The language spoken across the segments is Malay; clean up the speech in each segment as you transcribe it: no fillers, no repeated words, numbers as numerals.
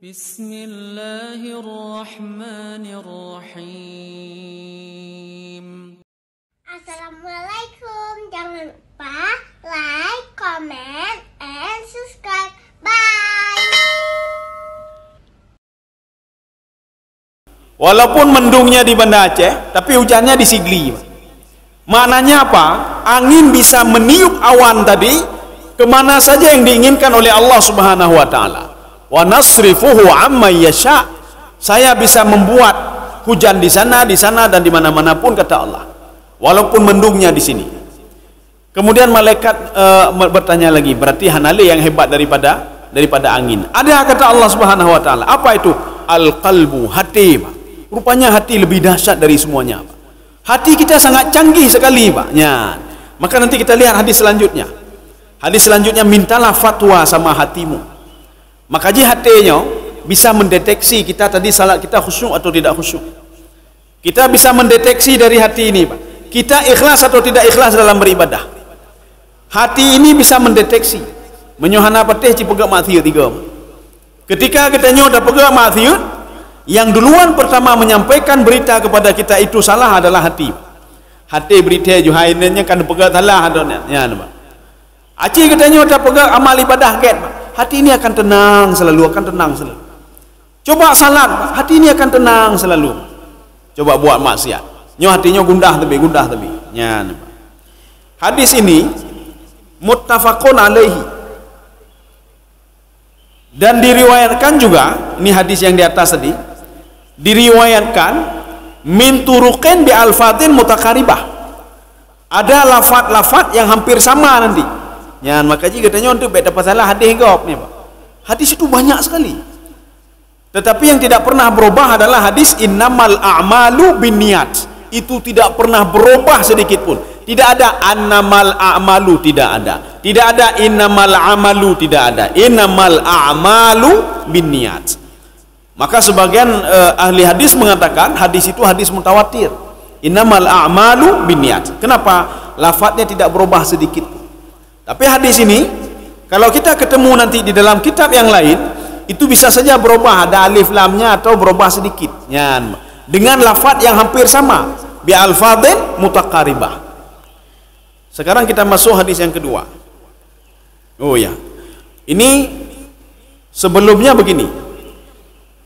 Bismillahirrahmanirrahim. Assalamualaikum. Jangan lupa like, comment, and subscribe. Bye. Walaupun mendungnya di Banda Aceh, tapi hujannya di Sigli. Maknanya apa? Angin bisa meniup awan tadi kemana saja yang diinginkan oleh Allah Subhanahu wa Ta'ala. Wa nasrifuhu amma yasha. Saya bisa membuat hujan di sana, dan di mana-mana pun, kata Allah. Walaupun mendungnya di sini. Kemudian malaikat bertanya lagi, berarti Hanali yang hebat daripada angin. Ada kata Allah Subhanahu wa Ta'ala. Apa itu? Al-qalbu, hati. Rupanya hati lebih dahsyat dari semuanya. Hati kita sangat canggih sekali, Pak. Ya. Maka nanti kita lihat hadis selanjutnya. Hadis selanjutnya, mintalah fatwa sama hatimu. Maka hatinya bisa mendeteksi kita tadi salat kita khusyuk atau tidak khusyuk. Kita bisa mendeteksi dari hati ini, Pak. Kita ikhlas atau tidak ikhlas dalam beribadah. Hati ini bisa mendeteksi. Menyohana petih cipegak maksiat tiga. Ketika kita nyoda pegak maksiat, yang duluan pertama menyampaikan berita kepada kita itu salah adalah hati. Hati berita juhainnya kan pegak salah adanya. Ya, Pak. Acih kita nyoda pegak amal ibadah ket, Pak. Hati ini akan tenang selalu, Coba salat, hati ini akan tenang selalu. Coba buat maksiat, hatinya gundah tapi. Ya, hadis ini muttafaqun alaihi. Dan diriwayatkan juga, ini hadis yang di atas tadi, diriwayatkan min turuqin bi alfatin mutakaribah. Ada lafaz-lafaz yang hampir sama nanti. Ya, maka jika katanya untuk beda pasalah hadis gop ni, Pak. Hadis itu banyak sekali. Tetapi yang tidak pernah berubah adalah hadis innamal a'malu binniyat. Itu tidak pernah berubah sedikit pun. Tidak ada annamal a'malu, tidak ada. Tidak ada innamal amalu, tidak ada. Innamal a'malu binniyat. Maka sebagian ahli hadis mengatakan hadis itu hadis mutawatir. Innamal a'malu binniyat. Kenapa? Lafadznya tidak berubah sedikit pun. Tapi hadis ini, kalau kita ketemu nanti di dalam kitab yang lain, itu bisa saja berubah, ada alif lamnya atau berubah sedikit. Ya, dengan lafaz yang hampir sama, bi alfadhin mutaqaribah. Sekarang kita masuk hadis yang kedua. Oh ya, ini sebelumnya begini.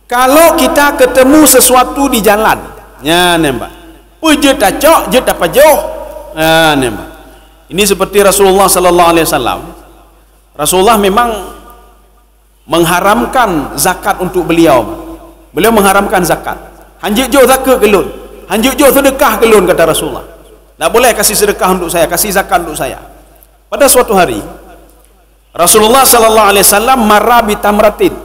Kalau kita ketemu sesuatu di jalan, ya nembak, pujet acok, jet apa jauh, ya nembak. Ini seperti Rasulullah sallallahu alaihi wasallam. Rasulullah memang mengharamkan zakat untuk beliau. Beliau mengharamkan zakat. Hanjuk jo zakat kelun. Hanjuk jo sedekah kelun, kata Rasulullah. Tak boleh kasih sedekah untuk saya, kasih zakat untuk saya. Pada suatu hari Rasulullah sallallahu alaihi wasallam marah bi tamratin.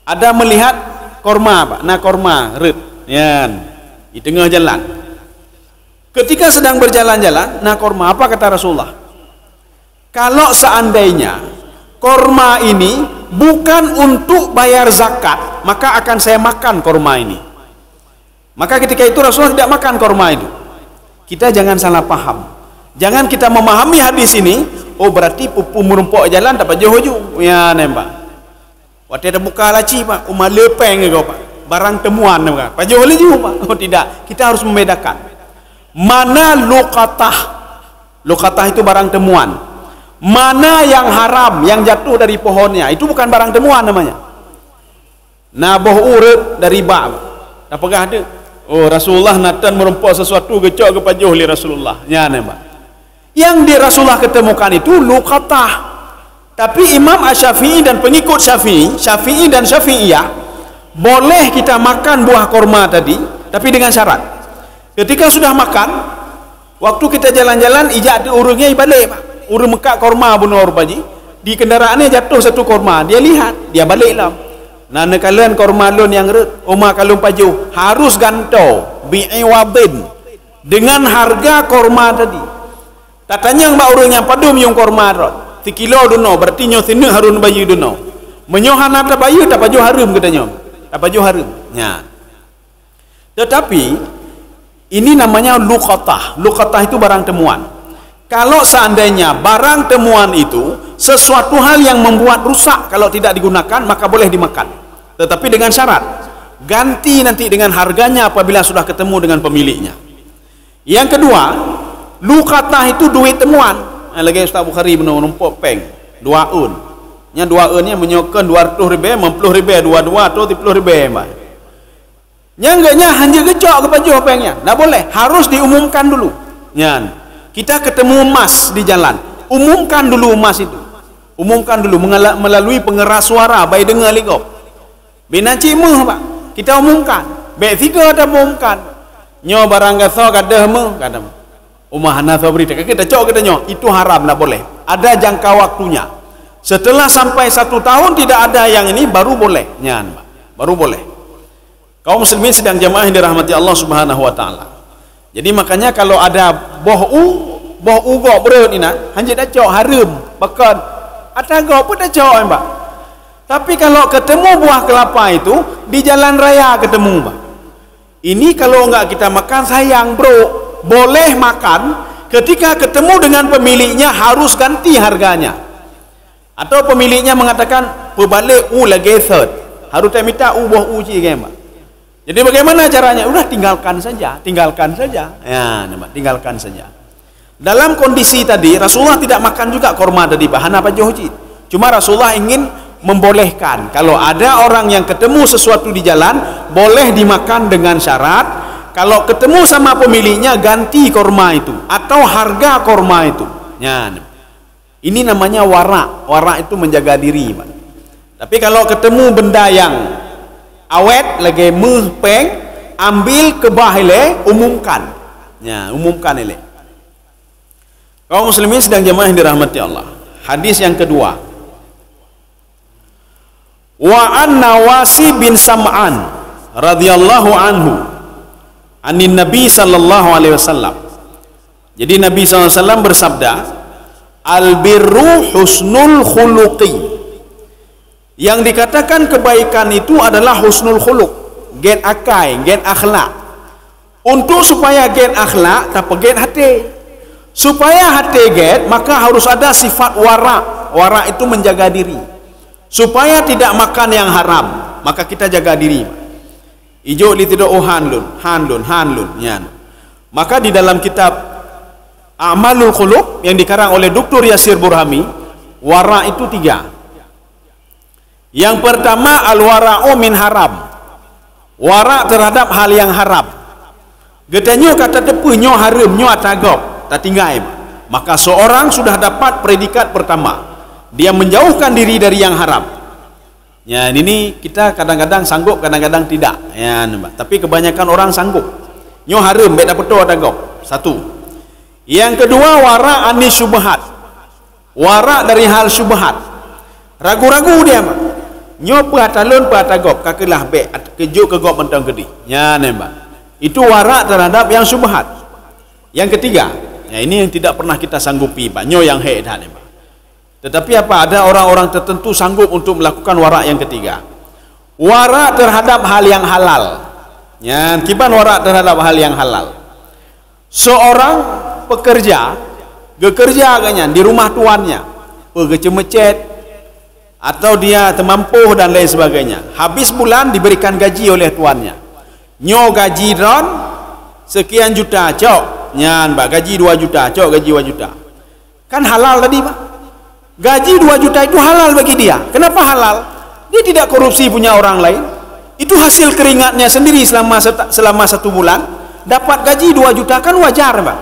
Ada melihat korma, Pak. Nah, korma red. Ya, di tengah jalan. Ketika sedang berjalan-jalan, nah korma, apa kata Rasulullah? Kalau seandainya korma ini bukan untuk bayar zakat, maka akan saya makan korma ini. Maka ketika itu Rasulullah tidak makan korma itu. Kita jangan salah paham. Jangan kita memahami hadis ini, oh berarti pupu merumpuk jalan tak jauh ju. Ya nembak. Waktu ada buka laci, Pak, umar lepeng ke Pak. Barang temuan, Pak. Pak jauh ju, Pak. Oh tidak, kita harus membedakan. Mana luqatah? Luqatah itu barang temuan. Mana yang haram, yang jatuh dari pohonnya, itu bukan barang temuan namanya. Naboh urut dari bab. Apakah ada? Oh, Rasulullah natan merumpuk sesuatu gecok ke pajuh li Rasulullah. Ya nembak. Yang di Rasulullah ketemukan itu luqatah. Tapi Imam Asy-Syafi'i dan pengikut Syafi'i dan Syafi'iyah boleh kita makan buah korma tadi, tapi dengan syarat. Ketika sudah makan, waktu kita jalan-jalan, ijak di urungnya balik, Pak. Urung mekak korma bunuh baji. Di kendaraannya jatuh satu korma. Dia lihat, dia baliklah. Nah, kalian korma lon yang red, oma kalung paju harus ganto bi'iwadin dengan harga korma tadi. Katanya mbak urung yang padum yung korma rot. 3 kilo duno, berarti nyo sini harun bayi duno. Menyohana ta bayi tak paju harum katanya. Tak paju harum. Ya. Tetapi ini namanya luqatah. Luqatah itu barang temuan. Kalau seandainya barang temuan itu sesuatu hal yang membuat rusak kalau tidak digunakan, maka boleh dimakan. tetapi dengan syarat ganti nanti dengan harganya apabila sudah ketemu dengan pemiliknya. Yang kedua, lukatah itu duit temuan. Lagi Ustaz Bukhari menumpuk peng 2 un. Nya 2 un nya menyokan 200 ribu, 50 ribu, 22 atau 30 ribu. Nya enggaknya hanya gecok ke baju pengnya. Tak boleh, harus diumumkan dulu. Nya kita ketemu emas di jalan, umumkan dulu emas itu. Umumkan dulu melalui pengeras suara, baik dengar ligop. Bina cimah pak, kita umumkan. Baik tiga ada umumkan. Nyo barang gaso kada me, kada. Umah hana berita. Kita cok kita nyo, itu haram, tak boleh. Ada jangka waktunya. Setelah sampai 1 tahun tidak ada yang ini, baru boleh. Nyan, baru boleh. Kaum muslimin sedang jamaah yang dirahmati Allah Subhanahu wa taala. Jadi makanya kalau ada boh ugok berat ni nak, hanya dah cok haram, bahkan atau pun dah cok mbak. Tapi kalau ketemu buah kelapa itu di jalan raya ketemu mbak. Ini kalau enggak kita makan sayang bro. Boleh makan, ketika ketemu dengan pemiliknya harus ganti harganya. Atau pemiliknya mengatakan berbalik lagi third. Harus tak minta buah uji kan mbak. Jadi bagaimana caranya? Udah tinggalkan saja. Ya, mbak, tinggalkan saja. Dalam kondisi tadi Rasulullah tidak makan juga korma tadi bahan apa johji. Cuma Rasulullah ingin membolehkan kalau ada orang yang ketemu sesuatu di jalan boleh dimakan dengan syarat kalau ketemu sama pemiliknya ganti korma itu atau harga korma itu. Ya, ini namanya wara. Wara itu menjaga diri. Man. Tapi kalau ketemu benda yang awet lagi peng, ambil ke bahile, umumkan. Ya, umumkan ele. Kaum muslimin sedang jamaah yang dirahmati Allah. Hadis yang kedua. Wa an Nawasi bin Sam'an radhiyallahu anhu anin Nabi sallallahu alaihi wasallam. Jadi Nabi sallallahu alaihi wasallam bersabda, "Al birru husnul khuluqi." Yang dikatakan kebaikan itu adalah husnul khuluq, gen akai, gen akhlak. Untuk supaya gen akhlak, tak gen hati. Supaya hati get, maka harus ada sifat wara. Wara itu menjaga diri. Supaya tidak makan yang haram, maka kita jaga diri. Ijo li tidak hanlun. Yan. Maka di dalam kitab A'malul Qulub yang dikarang oleh Dr. Yasir Burhami, wara itu 3. Yang pertama al-wara'u min haram. Wara terhadap hal yang haram. Getanyo kata tepu nyo haram, nyo atagop. Tak tinggal, maka seorang sudah dapat predikat pertama, dia menjauhkan diri dari yang haram. Ya, ini kita kadang-kadang sanggup, kadang-kadang tidak. Ya, tapi kebanyakan orang sanggup. Nyo haram, beda betul ada gop. 1. Yang kedua, wara anis syubhat. Wara dari hal syubhat. Ragu-ragu dia, mak. Nyo patalun patagop, kakelah be kejuk ke gop mentang gedi. Ya, nembak. Itu wara terhadap yang syubhat. Yang ketiga, ya ini yang tidak pernah kita sanggupi, Pak. Nyo yang head dah, Pak. Tetapi apa? Ada orang-orang tertentu sanggup untuk melakukan wara yang ketiga. Wara terhadap hal yang halal. Ya, kiban wara terhadap hal yang halal. Seorang pekerja, bekerja agaknya di rumah tuannya, pergi masjid atau dia termampuh dan lain sebagainya. Habis bulan diberikan gaji oleh tuannya. Nyo gaji dron sekian juta, cok. Nyan, Pak, gaji 2 juta, cok gaji 2 juta. Kan halal tadi, Pak. Gaji 2 juta itu halal bagi dia. Kenapa halal? Dia tidak korupsi punya orang lain. Itu hasil keringatnya sendiri selama 1 bulan. Dapat gaji 2 juta kan wajar, Pak.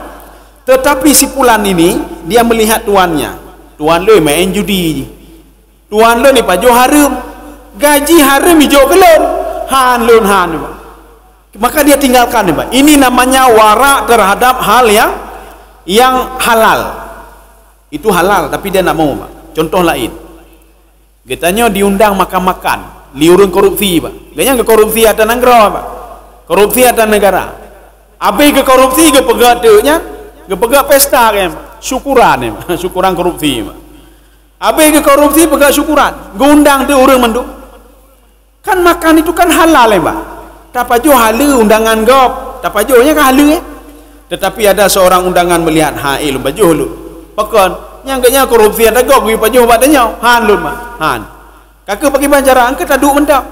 Tetapi si pulan ini dia melihat tuannya. Tuan lo main judi. Tuan lo ni pajo haram. Gaji haram hijau kelon. Han, Pak. Maka dia tinggalkan, Pak. Ini namanya wara terhadap hal yang halal. Itu halal tapi dia nak mau, Pak. Contoh lain. Katanya diundang makan-makan, liurun korupsi, Pak. Ganya ke korupsi atas negara, Pak. Korupsi atas negara. Habis ke korupsi ke pegatnya, ke pegat pesta kan, Pak. Syukuran, Pak. Syukuran korupsi, Pak. Habis ke korupsi pegat syukuran. Gundang tu orang menduk. Kan makan itu kan halal, Pak. Tapajo halu undangan gop, tapajonya kan halu. Tetapi ada seorang undangan melihat hail baju lu. Pakon, nyangkanya korupsi ada gop, pergi pajo badanya. Han lu mah, han. Kakak bagi bancara, angkat aduk mendak.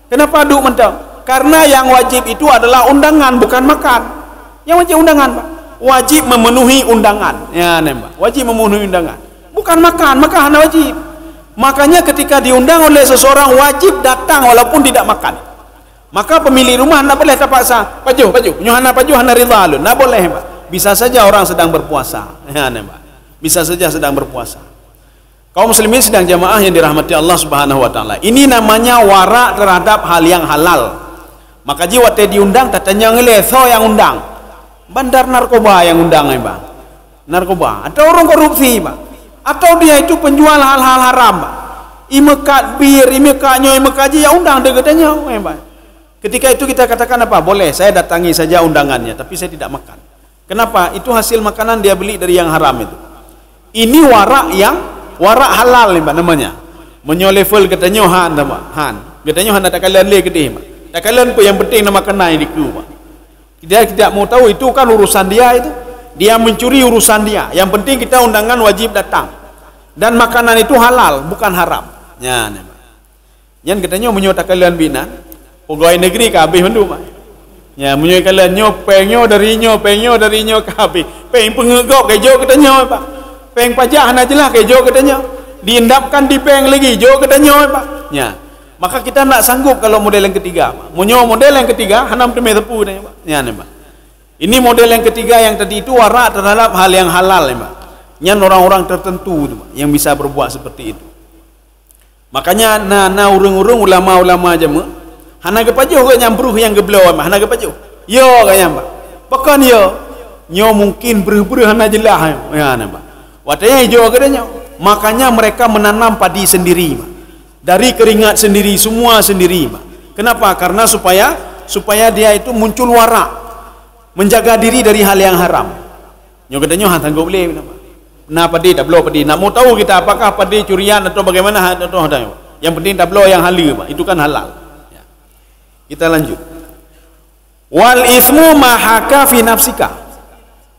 Kenapa duk mentang? Karena yang wajib itu adalah undangan, bukan makan. Yang wajib undangan, Pak. Wajib memenuhi undangan. Ya, Pak. Wajib memenuhi undangan. Bukan makan, makan wajib. Makanya ketika diundang oleh seseorang wajib datang walaupun tidak makan. Maka pemilik rumah tidak boleh terpaksa. Pajuh, Yohana pajuh hana ridha lu. Tidak boleh, Pak. Bisa saja orang sedang berpuasa. Ya, Pak. Bisa saja sedang berpuasa. Kaum muslimin sedang jamaah yang dirahmati Allah Subhanahu wa taala. Ini namanya wara terhadap hal yang halal. Maka jiwa teh diundang tatanya ngeleso yang undang. Bandar narkoba yang undang, Pak. Narkoba atau orang korupsi, Pak. Atau dia itu penjual hal-hal haram, Pak. Imekat bir, imekat nyoy, imekat ji, ya undang dia katanya, Pak. Ketika itu kita katakan apa? Boleh, saya datangi saja undangannya, tapi saya tidak makan. Kenapa? Itu hasil makanan dia beli dari yang haram itu. Ini warak yang warak halal, Pak, namanya. Menyo level katanya han, Pak. Han. Katanya han tak kalian le gede, Pak. Tak kalian pun yang penting nama kenai di ku, Pak. Dia tidak mau tahu itu kan urusan dia itu. Dia mencuri urusan dia. Yang penting kita undangan wajib datang. Dan makanan itu halal, bukan haram. Ya, nih, Pak. Yang katanya menyo tak kalian bina. Pegawai negeri ke habis mendu, Pak. Ya, menyo kalian nyo penyo dari nyo ke habis. Peng pengegok ke jo katanya, Pak. Peng pajak hana jelah ke jo katanya. Diendapkan di peng lagi jo katanya, Pak. Ya. Maka kita nak sanggup kalau model yang ketiga, Pak. Menyo model yang ketiga hanam teme tepu nih, Pak. Ya, nih, Pak. Ini model yang ketiga yang tadi itu warak terhadap hal yang halal, Pak. Yang orang-orang tertentu itu, Pak, yang bisa berbuat seperti itu. Makanya urung-urung ulama-ulama aja, Pak. Hana gepajuh ke nyampruh yang geblau, Pak. Hana gepajuh. Yo kaya, Pak. Bahkan yo nyo mungkin beruh-beruh hana jelah, ya, Pak. Watanya hijau katanya. Makanya mereka menanam padi sendiri, Pak. Dari keringat sendiri, semua sendiri, Pak. Kenapa? Karena supaya dia itu muncul warak, menjaga diri dari hal yang haram. Nyo katanya han tanggup boleh, Pak. Nah padi tak blow padi. Nak mau tahu kita apakah padi curian atau bagaimana atau ada. Yang penting tak blow yang halal, Pak. Itu kan halal. Ya. Kita lanjut. Wal ismu mahaka fi nafsika.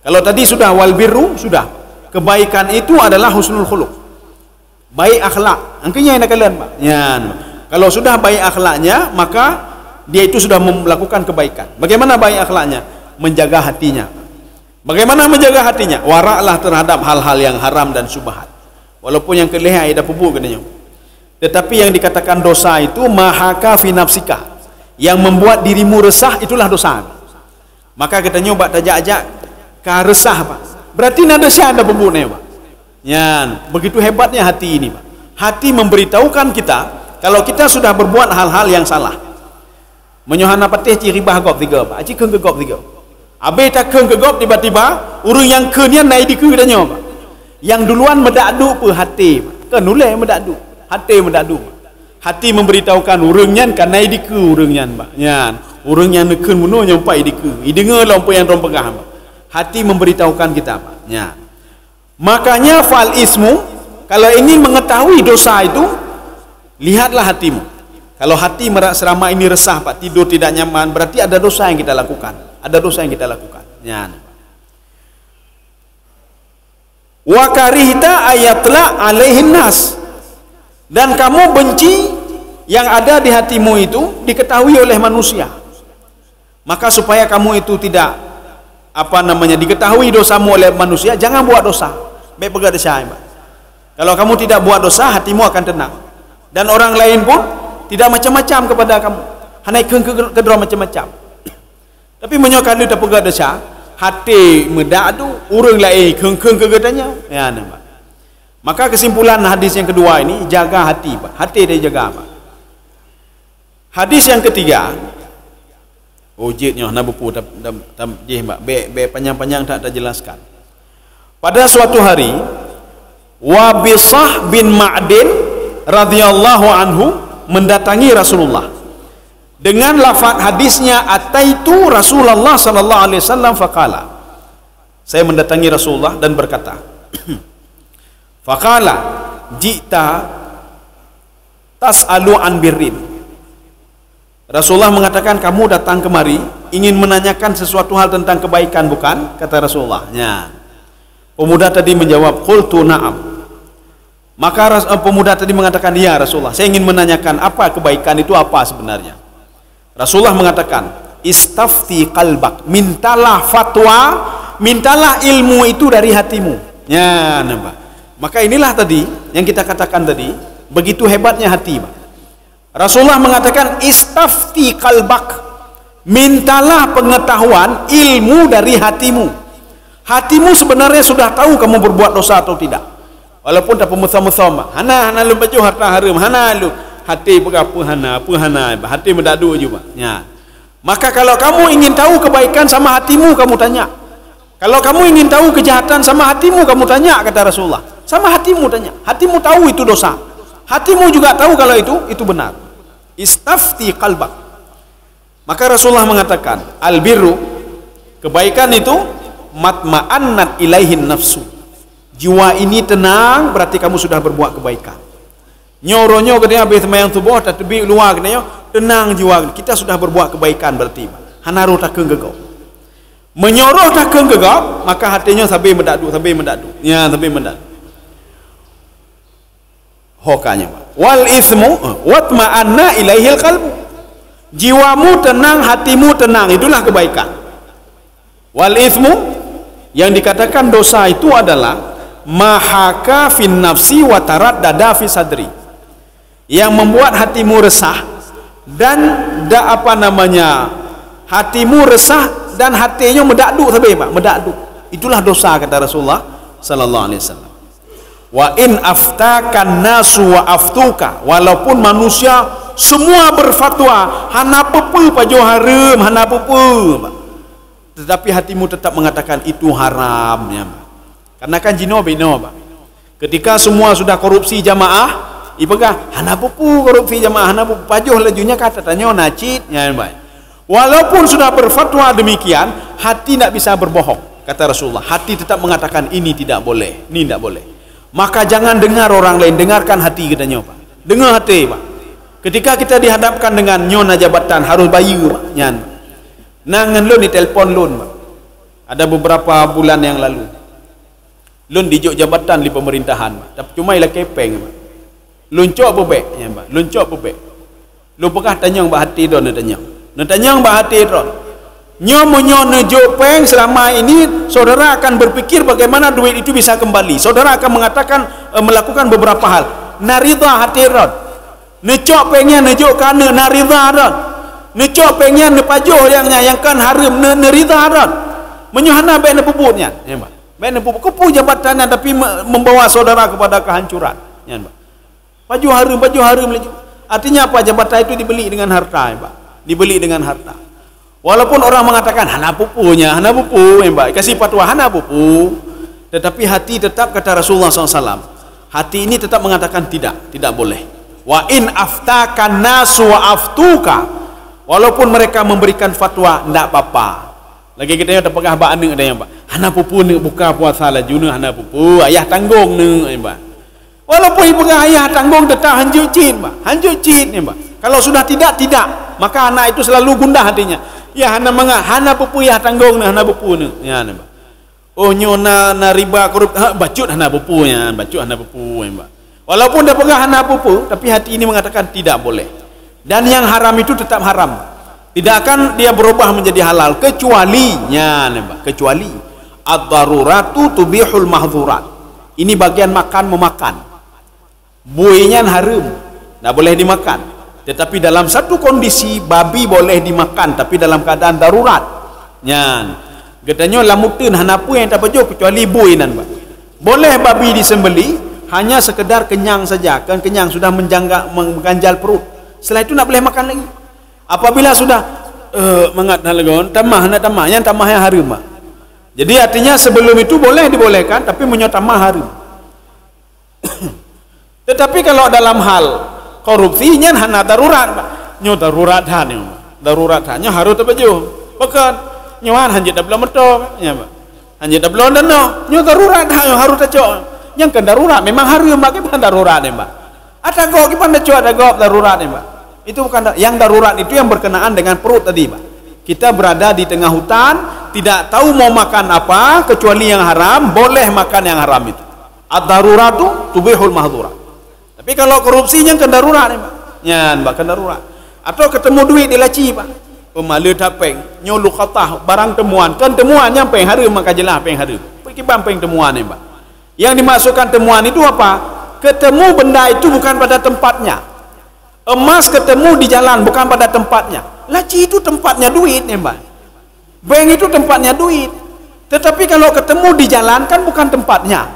Kalau tadi sudah wal birru sudah. Kebaikan itu adalah husnul khuluq. Baik akhlak. Angkanya yang kalian, Pak. Ya. Kalau sudah baik akhlaknya, maka dia itu sudah melakukan kebaikan. Bagaimana baik akhlaknya? Menjaga hatinya. Bagaimana menjaga hatinya? Waraklah terhadap hal-hal yang haram dan syubhat. Walaupun yang kelihatan ada pupuk katanya. Tetapi yang dikatakan dosa itu mahaka fi nafsika. Yang membuat dirimu resah itulah dosa. Maka kita nyoba tajak-ajak ka resah, Pak. Berarti ada syah ada pupuknya, Pak. Ya, begitu hebatnya hati ini, Pak. Hati memberitahukan kita kalau kita sudah berbuat hal-hal yang salah. Menyohana patih ciri bahagop tiga, Pak. Aci keung gegop tiga. Abe tak keung gegop tiba-tiba urang yang keunnya naik di keung katanya, Pak. Yang duluan medakdu pe hati, Pak. Kan nulai medakdu. Hati medakdu. Hati memberitahukan urangnya kan naik di keung urangnya, Pak. Ya, urang yang nekeun muno nyampai di keung. I dengar lompo yang rom pegah, Pak. Hati memberitahukan kita, Pak. Ya. Makanya fal ismu, kalau ingin mengetahui dosa itu, lihatlah hatimu. Kalau hati selama ini resah, Pak, tidur tidak nyaman, berarti ada dosa yang kita lakukan. Ada dosa yang kita lakukan. Ya. Wa karihta ayatla alaihin nas. Dan kamu benci yang ada di hatimu itu diketahui oleh manusia. Maka supaya kamu itu tidak diketahui dosamu oleh manusia, jangan buat dosa. Baik pegang dosa, Pak. Kalau kamu tidak buat dosa, hatimu akan tenang. Dan orang lain pun tidak macam-macam kepada kamu. Hanai kedua macam-macam. Tapi menyokan dia tak pegang dosa, hati medadu urang lain keung-keung kegatanya. Ya, nampak. Maka kesimpulan hadis yang kedua ini, jaga hati, Pak. Hati dia jaga, Pak. Hadis yang ketiga, ojeknya nak buku Mbak. Be panjang-panjang tak jelaskan. Pada suatu hari, Wabisah bin Ma'din radhiyallahu anhu mendatangi Rasulullah. Dengan lafaz hadisnya ataitu Rasulullah sallallahu alaihi wasallam faqala. Saya mendatangi Rasulullah dan berkata, faqala ji'ta tas'alu an birrin. Rasulullah mengatakan, kamu datang kemari ingin menanyakan sesuatu hal tentang kebaikan, bukan? Kata Rasulullah. Ya. Pemuda tadi menjawab, qultu na'am. Maka pemuda tadi mengatakan, ya Rasulullah, saya ingin menanyakan apa kebaikan itu apa sebenarnya. Rasulullah mengatakan, istafti qalbak, mintalah fatwa, mintalah ilmu itu dari hatimu. Ya, nampak. Maka inilah tadi yang kita katakan tadi, begitu hebatnya hati, Pak. Rasulullah mengatakan, istafti qalbak, mintalah pengetahuan, ilmu dari hatimu. Hatimu sebenarnya sudah tahu kamu berbuat dosa atau tidak. Walaupun tak pemutham-mutham, hana lu baju harta haram, hana lu hati apa hana, hati mendadu juga. Ya. Maka kalau kamu ingin tahu kebaikan sama hatimu, kamu tanya. Kalau kamu ingin tahu kejahatan sama hatimu, kamu tanya, kata Rasulullah. Sama hatimu tanya. Hatimu tahu itu dosa. Hatimu juga tahu kalau itu benar. Istafti qalbak. Maka Rasulullah mengatakan, albirru, kebaikan itu matma'annat ilaihin nafsu. Jiwa ini tenang, berarti kamu sudah berbuat kebaikan. Nyoronyo katanya habis semayang subuh, tatbi luar katanya, tenang jiwa kita sudah berbuat kebaikan berarti. Hanaru takeng gegau. Menyoroh takeng gegau, maka hatinya sampai mendadu. Ya, sampai mendadu. Hokanya, wal ismu watma'anna ilaihil qalbu. Jiwamu tenang, hatimu tenang, itulah kebaikan. Wal ismu, yang dikatakan dosa itu adalah mahaka fin nafsi wa taraddada fi sadri, yang membuat hatimu resah dan hatimu resah dan hatinya mendadu sampai Pak, mendadu. Itulah dosa, kata Rasulullah sallallahu alaihi wasallam. Wa in aftakan nasu wa aftuka, walaupun manusia semua berfatwa hana pepu pajo haram, hana pepu, tetapi hatimu tetap mengatakan itu haram, ya. Karena kan jino bino, Pak. Ketika semua sudah korupsi jamaah, ipegah hana pupu korupsi jamaah, hana pupu pajuh lajunya kata tanya nacit, ya, Pak. Walaupun sudah berfatwa demikian, hati tidak bisa berbohong, kata Rasulullah. Hati tetap mengatakan ini tidak boleh, ini tidak boleh. Maka jangan dengar orang lain, dengarkan hati kita, Pak. Dengar hati, Pak. Ketika kita dihadapkan dengan nyona jabatan harus bayar, Pak. Nyan. Nangan lun di telpon lun, Pak. Ada beberapa bulan yang lalu. Lun dijuk jabatan di pemerintahan, Pak. Tapi cuma ialah kepeng, Pak. Lun cok bebek, ya, Pak. Lun cok bebek. Lun pekah tanyang Mbak Hati don, tanyang Mbak Hati don. Nyo nejo peng selama ini saudara akan berpikir bagaimana duit itu bisa kembali. Saudara akan mengatakan melakukan beberapa hal. Naridha hati don. Necok pengnya nejo kana naridha don. Necok pengnya nepajo yang kan haram neridha don. Menyuhana bae nepubutnya, ya, Pak. Baik kepu jabatannya tapi membawa saudara kepada kehancuran. Ya, Pak. Baju harum lagi. Artinya apa? Jabatan itu dibeli dengan harta, ya, Pak. Dibeli dengan harta. Walaupun orang mengatakan hana pupunya, ya, Pak. Kasih fatwa hana pupu. Tetapi hati tetap, kata Rasulullah SAW, hati ini tetap mengatakan tidak boleh. Wa in aftakan nasu wa aftuka. Walaupun mereka memberikan fatwa, tidak apa-apa. Lagi kita ada pegah bak ane ada yang Pak. Hana pupu ni buka puasa lah juna hana pupu, ayah tanggung ni, Pak. Walaupun pegah ayah tanggung tetap hanjuk cin, Pak. Hanjuk cin, Pak. Kalau sudah tidak, maka anak itu selalu gundah hatinya. Ya hana hana pupu ya tanggung ni hana pupu ni. Ya, Pak. Oh nyona na riba korup bacut hana pupunya, bacut hana pupu, Pak. Walaupun dah pegah hana pupu, tapi hati ini mengatakan tidak boleh. Dan yang haram itu tetap haram. Tidak akan dia berubah menjadi halal kecuali ad-daruratu tubihul mahdzurat. Ini bagian makan memakan. Buihnya haram, tidak boleh dimakan. Tetapi dalam satu kondisi babi boleh dimakan tapi dalam keadaan darurat. Nyan. Katanya lamutun hanapu yang tak bejo kecuali buinan, Pak. Boleh babi disembeli hanya sekedar kenyang saja, kan kenyang sudah mengganjal perut. Setelah itu nak boleh makan lagi. Apabila sudah mengat halagon tamah yang tamah yang haram, Pak. Jadi artinya sebelum itu boleh dibolehkan tapi menyotamah haram. Tetapi kalau dalam hal korupsinya hana darurat, Pak. Nyo darurat hanya harus terpejuh. Bukan nyoan hanjit dah belum betul, ya, Pak. Hanjit dah belum dano. Nyo darurat harus tercok. Yang kan darurat memang haram, Pak. Bukan darurat, ya, Pak. Ada gok kita dah cok ada gok darurat, ya, Pak. Itu bukan yang darurat, itu yang berkenaan dengan perut tadi, Pak. Kita berada di tengah hutan, tidak tahu mau makan apa kecuali yang haram, boleh makan yang haram itu. Ad-daruratu tubihul mahdhurat. Tapi kalau korupsinya kan darurat ni, Pak. Nyan, Pak, kan darurat. Atau ketemu duit di laci, Pak. Pemala tapeng, nyolu khatah barang temuan. Kan temuan nyampe hari maka jelas peng hari. Pergi bampeng temuan ni, Pak. Yang dimasukkan temuan itu apa? Ketemu benda itu bukan pada tempatnya. Emas ketemu di jalan bukan pada tempatnya. Laci itu tempatnya duit nih, Mbak. Bank itu tempatnya duit. Tetapi kalau ketemu di jalan kan bukan tempatnya.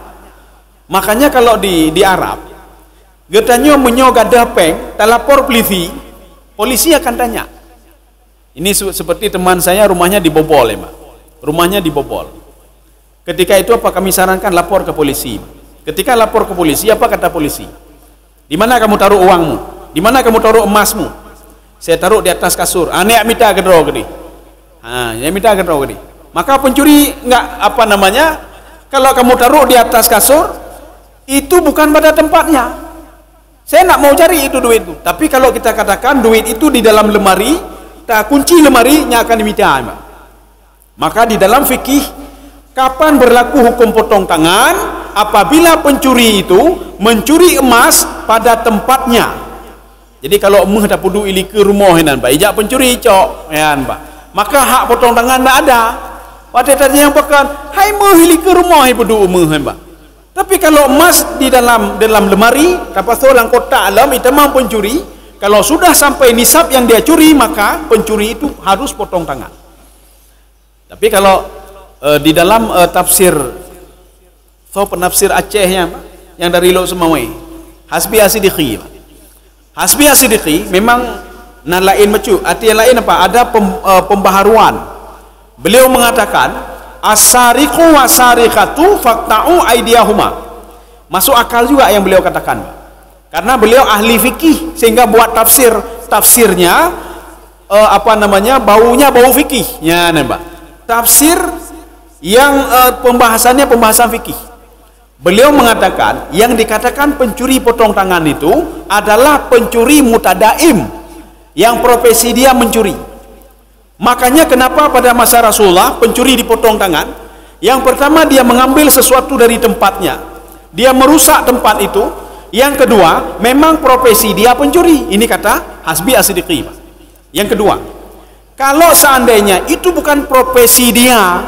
Makanya kalau di Arab, getanya menyogadah peng, tak lapor polisi akan tanya. Ini seperti teman saya rumahnya dibobol ya, Mbak. Rumahnya dibobol. Ketika itu apa kami sarankan lapor ke polisi. Ketika lapor ke polisi, apa kata polisi? Di mana kamu taruh uangmu? Di mana kamu taruh emasmu? Saya taruh di atas kasur. Anek minta gedro gede. Ya minta gedro gede. Maka pencuri enggak apa namanya? Kalau kamu taruh di atas kasur, itu bukan pada tempatnya. Saya nak mau cari itu duit itu. Tapi kalau kita katakan duit itu di dalam lemari, tak kunci lemarinya akan diminta. Maka di dalam fikih, kapan berlaku hukum potong tangan? Apabila pencuri itu mencuri emas pada tempatnya. Jadi kalau emas dah pudu ili ke rumah hinan, Pak. Ijak pencuri cok, yan, Pak. Maka hak potong tangan tak ada. Pada tadi yang pekan, hai mah ili ke rumah hai pudu emas, Pak. Tapi kalau emas di dalam lemari, dapat seorang kotak alam itu memang pencuri. Kalau sudah sampai nisab yang dia curi, maka pencuri itu harus potong tangan. Tapi kalau di dalam tafsir penafsir Acehnya, Pak, yang dari Lok Semawai, Hasbi As-Siddiqi, Hasbi As-Siddiqi memang nalain macu, arti yang lain apa? Ada pembaharuan. Beliau mengatakan as-sariqu was-sariqatu faqta'u aydiyahuma. Masuk akal juga yang beliau katakan, Pak. Karena beliau ahli fikih sehingga buat tafsirnya apa namanya? Baunya bau fikihnya, Pak. Tafsir yang pembahasannya pembahasan fikih. Beliau mengatakan yang dikatakan pencuri potong tangan itu adalah pencuri mutadaim yang profesi dia mencuri. Makanya kenapa pada masa Rasulullah pencuri dipotong tangan? Yang pertama dia mengambil sesuatu dari tempatnya, dia merusak tempat itu. Yang kedua memang profesi dia pencuri. Ini kata Hasbi As-Siddiqi. Yang kedua, kalau seandainya itu bukan profesi dia,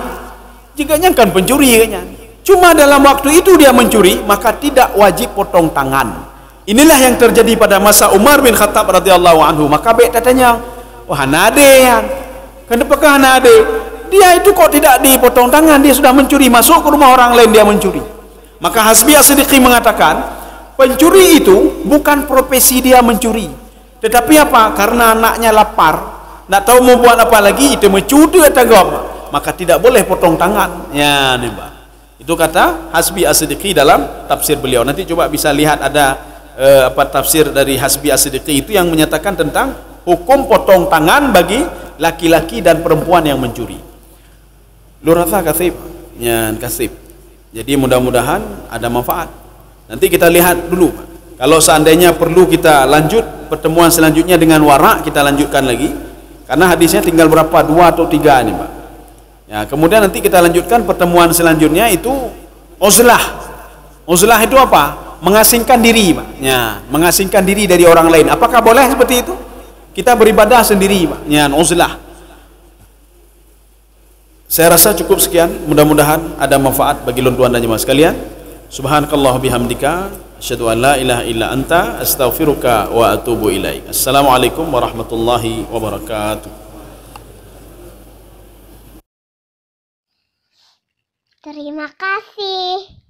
jikanya kan pencuri kayaknya. Cuma dalam waktu itu dia mencuri, maka tidak wajib potong tangan. Inilah yang terjadi pada masa Umar bin Khattab radhiyallahu anhu. Maka baik tanya, wah nade ya, kenapa nade? Dia itu kok tidak dipotong tangan? Dia sudah mencuri, masuk ke rumah orang lain dia mencuri. Maka Hasbi As-Siddiqi mengatakan, pencuri itu bukan profesi dia mencuri, tetapi apa? Karena anaknya lapar, nak tahu mau buat apa lagi, itu mencuri tanggap, maka tidak boleh potong tangan. Ya, nih, Pak. Itu kata Hasbi As-Siddiqi dalam tafsir beliau. Nanti coba bisa lihat ada tafsir dari Hasbi As-Siddiqi itu yang menyatakan tentang hukum potong tangan bagi laki-laki dan perempuan yang mencuri. Lurata kasib, nyan kasib. Jadi mudah-mudahan ada manfaat. Nanti kita lihat dulu, Pak. Kalau seandainya perlu kita lanjut pertemuan selanjutnya dengan warak, kita lanjutkan lagi. Karena hadisnya tinggal berapa? 2 atau 3 ini, Pak. Ya, kemudian nanti kita lanjutkan pertemuan selanjutnya itu uzlah. Uzlah itu apa? Mengasingkan diri, Pak. Ya, mengasingkan diri dari orang lain. Apakah boleh seperti itu? Kita beribadah sendiri, Pak. Ya, uzlah. Saya rasa cukup sekian. Mudah-mudahan ada manfaat bagi tuan dan jemaah sekalian. Subhanakallah bihamdika asyhadu an la ilaha illa anta astaghfiruka wa atubu ilaik. Assalamualaikum warahmatullahi wabarakatuh. Terima kasih.